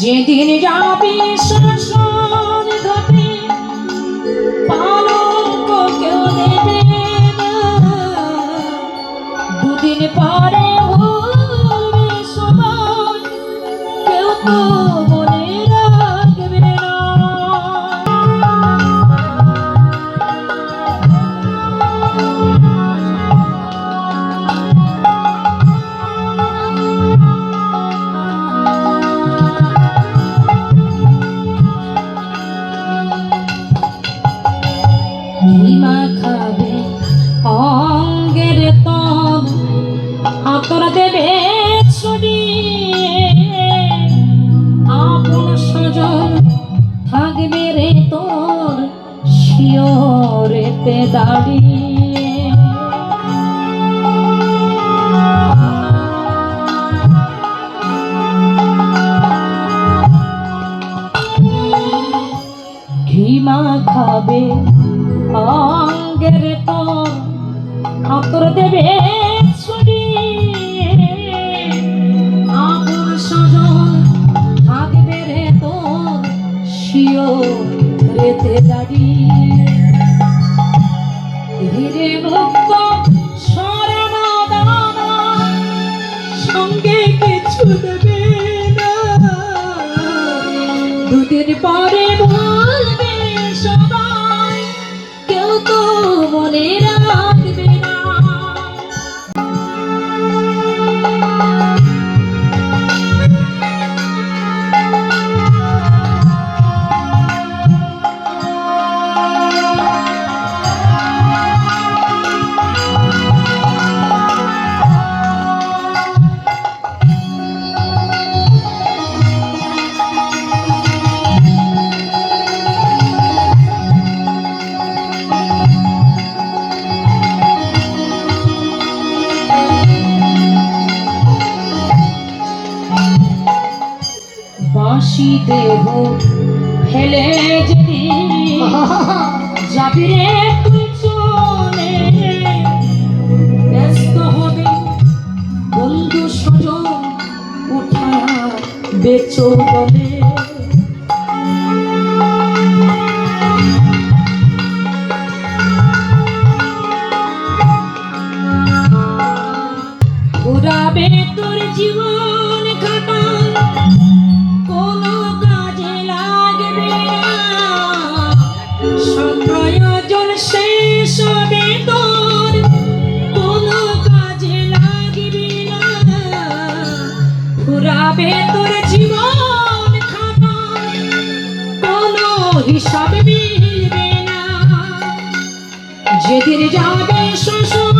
যেদিন যাবি শ্মশান ঘাটে পালঙ্ক কেউ দেবে না, দুদিন পরে ভুলবে সবাই, কেউ তো মনে রাখবে না। ভীমা খাবে অঙ্গের তব, আতর দেবে ছড়িয়ে, আপন সজন থাকবে রে তোর শিয়রেতে দাঁড়িয়ে। ভীমা খাবে অঙ্গের তোর, আতর দেবে ছড়িয়ে, আপন সজন থাকবে রে তোর শিয়রেতে দাঁড়িয়ে। ধীরে মুক্ত স্মরণ দানা, সঙ্গে কিছু দেবে না, দুদিন পরে ভুলবে সবাই, কেউ তো মনে রাখবে না। বাঁশি দেহ ফেলে যেদিন যাবি রে তুই চলে, ব্যস্ত হবে বন্ধু স্বজন উঠা বেচো বলে। ঘুরাবে তোর জীবন কাটা, কোনো কাজে লাগবে না, সব প্রয়োজন শেষ হবে তোর, কোনো কাজে লাগবে না। ঘুরাবে তোর জীবন খাতা, কোনো হিসাব মিলবে না। যেদিন যাবে শ্মশান